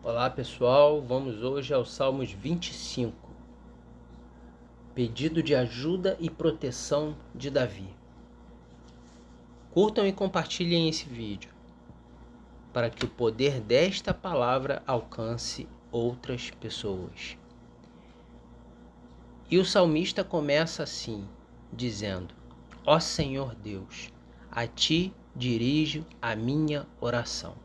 Olá pessoal, vamos hoje ao Salmos 25, pedido de ajuda e proteção de Davi. Curtam e compartilhem esse vídeo, para que o poder desta palavra alcance outras pessoas. E o salmista começa assim, dizendo: Ó Senhor Deus, a Ti dirijo a minha oração.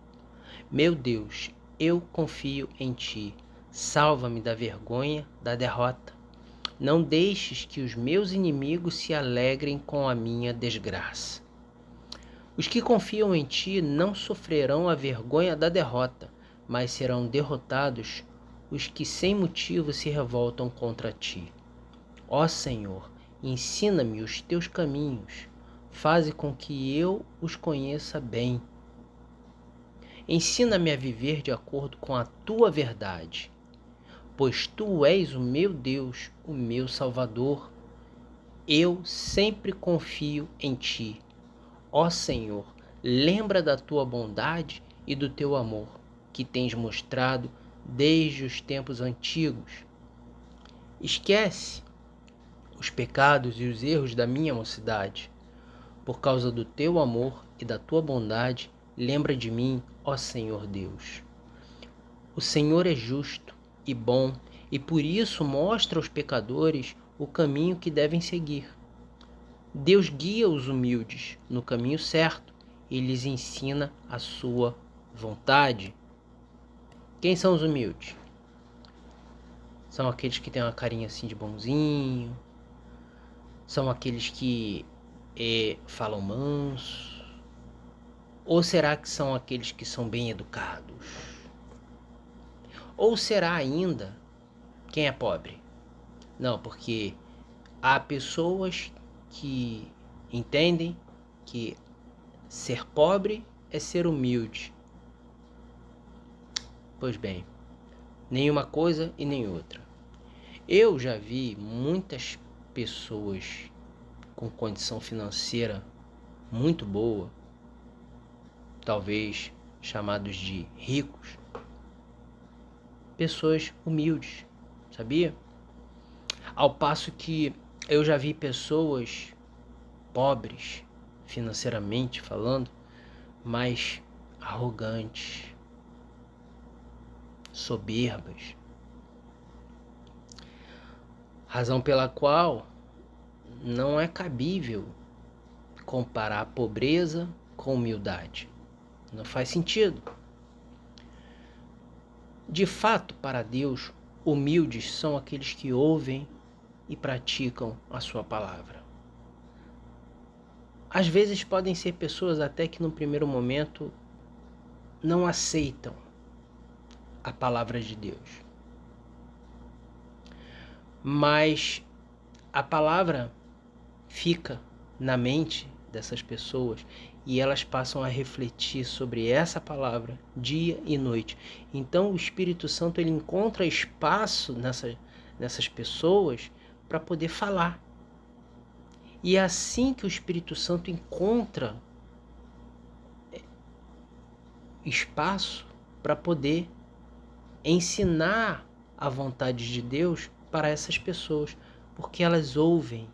Meu Deus, eu confio em Ti, salva-me da vergonha da derrota. Não deixes que os meus inimigos se alegrem com a minha desgraça. Os que confiam em Ti não sofrerão a vergonha da derrota, mas serão derrotados os que sem motivo se revoltam contra Ti. Ó Senhor, ensina-me os Teus caminhos, faze com que eu os conheça bem. Ensina-me a viver de acordo com a Tua verdade, pois Tu és o meu Deus, o meu Salvador. Eu sempre confio em Ti. Ó Senhor, lembra da Tua bondade e do Teu amor, que tens mostrado desde os tempos antigos. Esquece os pecados e os erros da minha mocidade. Por causa do Teu amor e da Tua bondade, lembra de mim, ó Senhor Deus. O Senhor é justo e bom, e por isso mostra aos pecadores o caminho que devem seguir. Deus guia os humildes no caminho certo e lhes ensina a sua vontade. Quem são os humildes? São aqueles que têm uma carinha assim de bonzinho, são aqueles que falam manso, ou será que são aqueles que são bem educados? Ou será ainda quem é pobre? Não, porque há pessoas que entendem que ser pobre é ser humilde. Pois bem, nenhuma coisa e nem outra. Eu já vi muitas pessoas com condição financeira muito boa, talvez chamados de ricos, pessoas humildes, sabia? Ao passo que eu já vi pessoas pobres, financeiramente falando, mas arrogantes, soberbas. Razão pela qual não é cabível comparar pobreza com humildade. Não faz sentido. De fato, para Deus, humildes são aqueles que ouvem e praticam a sua palavra. Às vezes podem ser pessoas até que no primeiro momento não aceitam a palavra de Deus. Mas a palavra fica na mente dessas pessoas e elas passam a refletir sobre essa palavra dia e noite. Então o Espírito Santo ele encontra espaço nessas pessoas para poder falar. E é assim que o Espírito Santo encontra espaço para poder ensinar a vontade de Deus para essas pessoas, porque elas ouvem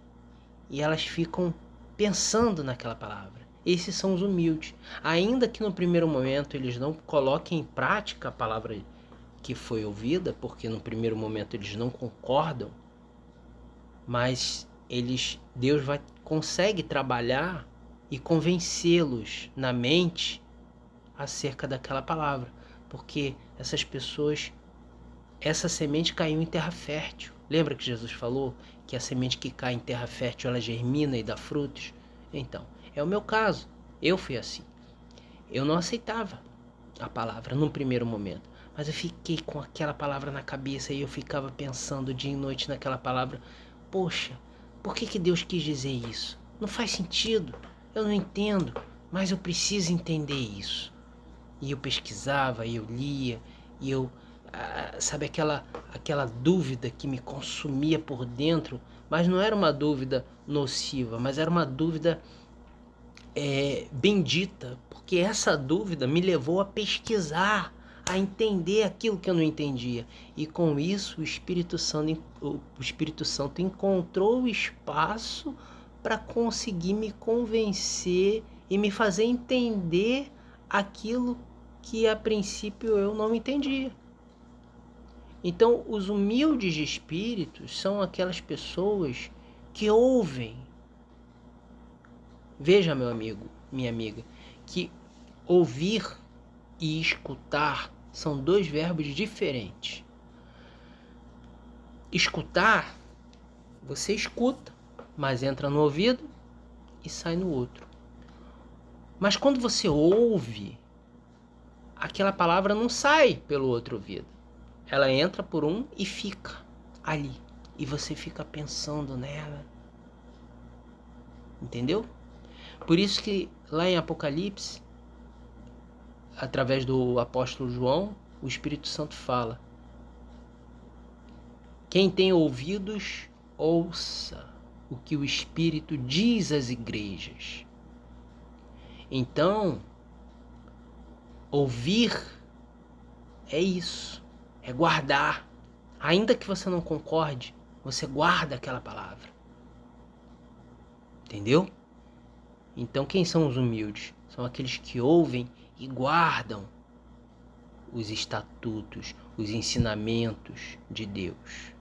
e elas ficam pensando naquela palavra. Esses são os humildes. Ainda que no primeiro momento eles não coloquem em prática a palavra que foi ouvida, porque no primeiro momento eles não concordam, mas Deus consegue trabalhar e convencê-los na mente acerca daquela palavra, porque essas pessoas, essa semente caiu em terra fértil. Lembra que Jesus falou que a semente que cai em terra fértil ela germina e dá frutos? Então, é o meu caso. Eu fui assim. Eu não aceitava a palavra num primeiro momento, mas eu fiquei com aquela palavra na cabeça e eu ficava pensando dia e noite naquela palavra. Poxa, por que Deus quis dizer isso? Não faz sentido. Eu não entendo, mas eu preciso entender isso. E eu pesquisava, e eu lia, e eu, sabe, aquela dúvida que me consumia por dentro, mas não era uma dúvida nociva, mas era uma dúvida bendita, porque essa dúvida me levou a pesquisar a entender aquilo que eu não entendia. E com isso o Espírito Santo encontrou o espaço para conseguir me convencer e me fazer entender aquilo que a princípio eu não entendia. Então, os humildes de espírito são aquelas pessoas que ouvem. Veja, meu amigo, minha amiga, que ouvir e escutar são dois verbos diferentes. Escutar, você escuta, mas entra no ouvido e sai no outro. Mas quando você ouve, aquela palavra não sai pelo outro ouvido. Ela entra por um e fica ali. E você fica pensando nela. Entendeu? Por isso que lá em Apocalipse, através do apóstolo João, o Espírito Santo fala: quem tem ouvidos, ouça o que o Espírito diz às igrejas. Então, ouvir é isso, é guardar. Ainda que você não concorde, você guarda aquela palavra. Entendeu? Então, quem são os humildes? São aqueles que ouvem e guardam os estatutos, os ensinamentos de Deus.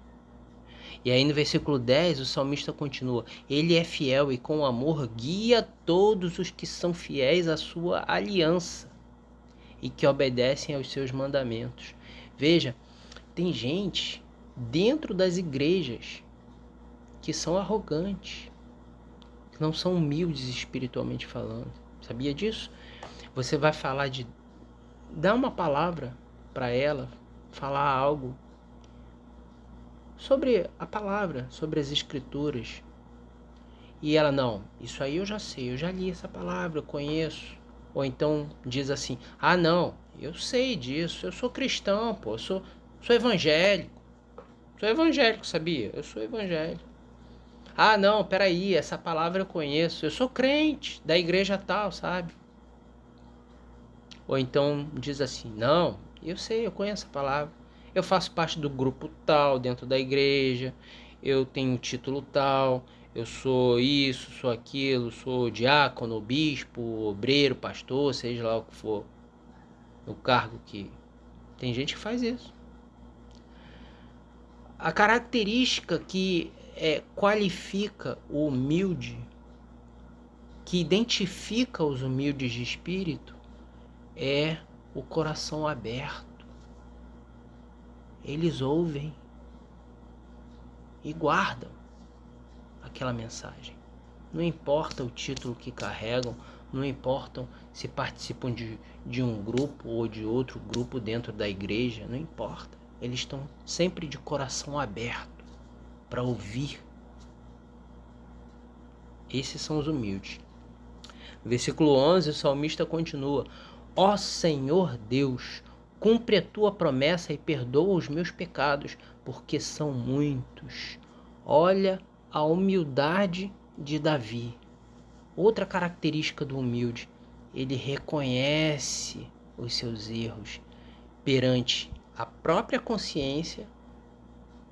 E aí no versículo 10 o salmista continua: ele é fiel e com amor guia todos os que são fiéis à sua aliança e que obedecem aos seus mandamentos. Veja, tem gente dentro das igrejas que são arrogantes, que não são humildes espiritualmente falando. Sabia disso? Você vai falar de... Dá uma palavra para ela, falar algo sobre a palavra, sobre as escrituras. E ela, não, isso aí eu já sei, eu já li essa palavra, eu conheço. Ou então diz assim: ah, não, eu sei disso, eu sou cristão, pô, eu sou evangélico. Sou evangélico, sabia? Eu sou evangélico. Ah, não, peraí, essa palavra eu conheço, eu sou crente da igreja tal, sabe? Ou então diz assim: não, eu sei, eu conheço a palavra. Eu faço parte do grupo tal dentro da igreja, eu tenho um título tal, eu sou isso, sou aquilo, sou diácono, bispo, obreiro, pastor, seja lá o que for, o cargo que... Tem gente que faz isso. A característica que qualifica o humilde, que identifica os humildes de espírito, é o coração aberto. Eles ouvem e guardam aquela mensagem. Não importa o título que carregam, não importa se participam de um grupo ou de outro grupo dentro da igreja, não importa. Eles estão sempre de coração aberto para ouvir. Esses são os humildes. No versículo 11, o salmista continua: ó Senhor Deus, cumpre a tua promessa e perdoa os meus pecados, porque são muitos. Olha a humildade de Davi. Outra característica do humilde: ele reconhece os seus erros perante a própria consciência,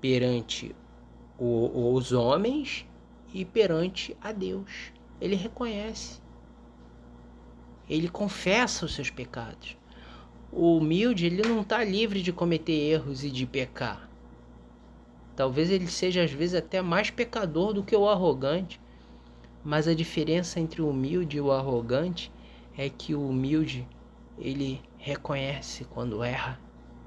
perante os homens e perante a Deus. Ele reconhece. Ele confessa os seus pecados. O humilde, ele não está livre de cometer erros e de pecar. Talvez ele seja às vezes até mais pecador do que o arrogante. Mas a diferença entre o humilde e o arrogante é que o humilde, ele reconhece quando erra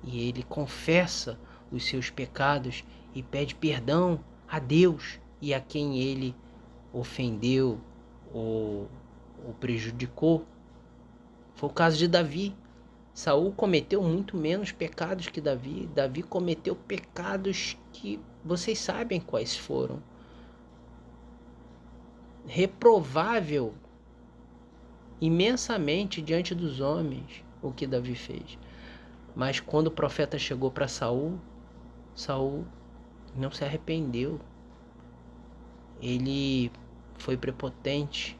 e ele confessa os seus pecados e pede perdão a Deus e a quem ele ofendeu ou prejudicou. Foi o caso de Davi. Saul cometeu muito menos pecados que Davi. Davi cometeu pecados que vocês sabem quais foram. Reprovável imensamente diante dos homens o que Davi fez. Mas quando o profeta chegou para Saul, Saul não se arrependeu. Ele foi prepotente.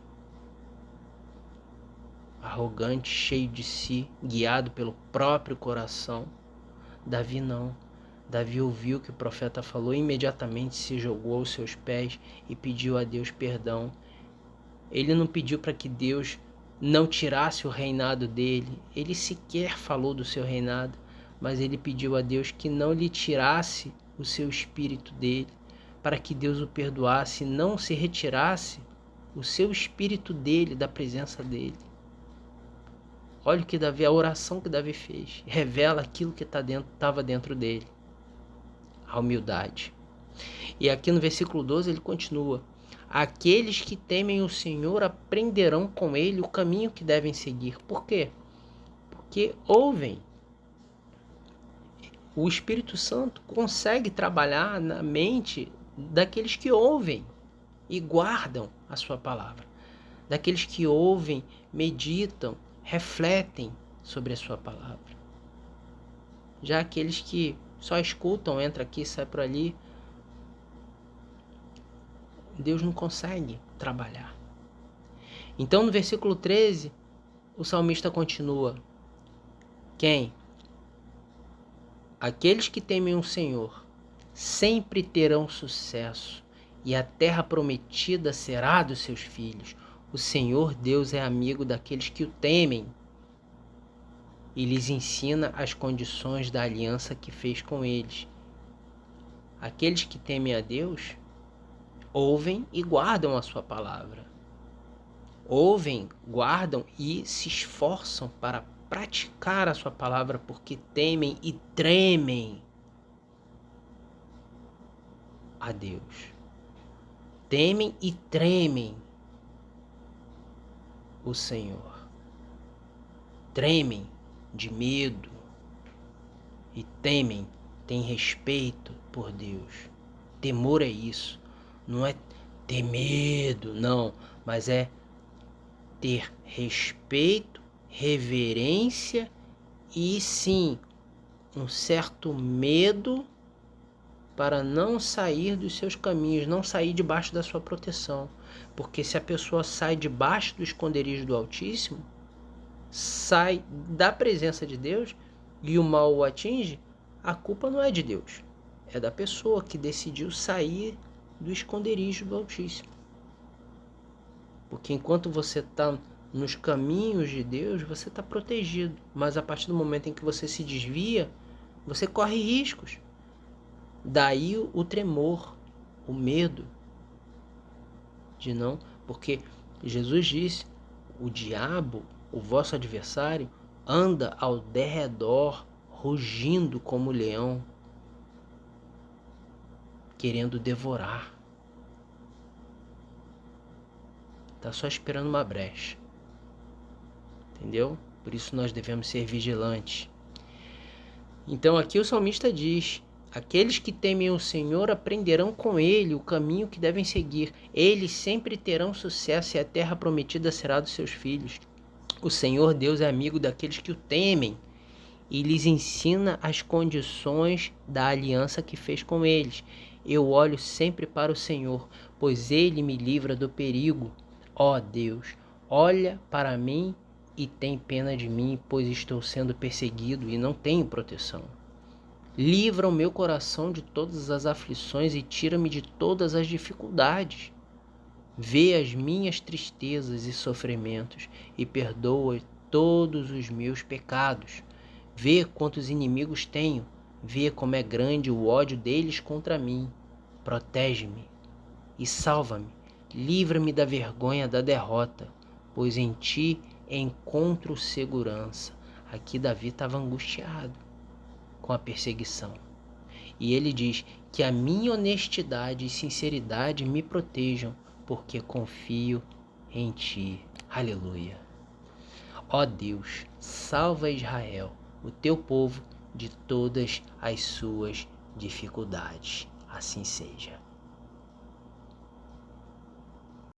arrogante, cheio de si, guiado pelo próprio coração. Davi não. Davi ouviu o que o profeta falou, imediatamente se jogou aos seus pés e pediu a Deus perdão. Ele não pediu para que Deus não tirasse o reinado dele, ele sequer falou do seu reinado, mas ele pediu a Deus que não lhe tirasse o seu espírito dele, para que Deus o perdoasse e não se retirasse o seu espírito dele, da presença dele. Olha o que Davi, a oração que Davi fez, revela aquilo que estava dentro dele. A humildade. E aqui no versículo 12 ele continua: aqueles que temem o Senhor aprenderão com ele o caminho que devem seguir. Por quê? Porque ouvem. O Espírito Santo consegue trabalhar na mente daqueles que ouvem e guardam a sua palavra. Daqueles que ouvem, meditam, refletem sobre a sua palavra. Já aqueles que só escutam, entra aqui, sai por ali, Deus não consegue trabalhar. Então no versículo 13, o salmista continua: quem? Aqueles que temem o Senhor sempre terão sucesso, e a terra prometida será dos seus filhos. O Senhor Deus é amigo daqueles que o temem e lhes ensina as condições da aliança que fez com eles. Aqueles que temem a Deus ouvem e guardam a sua palavra. Ouvem, guardam e se esforçam para praticar a sua palavra, porque temem e tremem a Deus. Temem e tremem o Senhor. Tremem de medo e temem, têm respeito por Deus. Temor é isso. Não é ter medo, não, mas é ter respeito, reverência e sim, um certo medo para não sair dos seus caminhos, não sair debaixo da sua proteção. Porque se a pessoa sai debaixo do esconderijo do Altíssimo, sai da presença de Deus e o mal o atinge, a culpa não é de Deus, é da pessoa que decidiu sair do esconderijo do Altíssimo. Porque enquanto você está nos caminhos de Deus, você está protegido. Mas a partir do momento em que você se desvia, você corre riscos. Daí o tremor, o medo de não... Porque Jesus disse, o diabo, o vosso adversário, anda ao derredor, rugindo como leão, querendo devorar. Está só esperando uma brecha. Entendeu? Por isso nós devemos ser vigilantes. Então aqui o salmista diz: aqueles que temem o Senhor aprenderão com ele o caminho que devem seguir. Eles sempre terão sucesso e a terra prometida será dos seus filhos. O Senhor Deus é amigo daqueles que o temem e lhes ensina as condições da aliança que fez com eles. Eu olho sempre para o Senhor, pois ele me livra do perigo. Ó Deus, olha para mim e tem pena de mim, pois estou sendo perseguido e não tenho proteção. Livra o meu coração de todas as aflições e tira-me de todas as dificuldades. Vê as minhas tristezas e sofrimentos e perdoa todos os meus pecados. Vê quantos inimigos tenho, vê como é grande o ódio deles contra mim. Protege-me e salva-me, livra-me da vergonha da derrota, pois em ti encontro segurança. Aqui Davi estava angustiado com a perseguição. E ele diz que a minha honestidade e sinceridade me protejam, porque confio em ti. Aleluia. Ó Deus, salva Israel, o teu povo, de todas as suas dificuldades. Assim seja.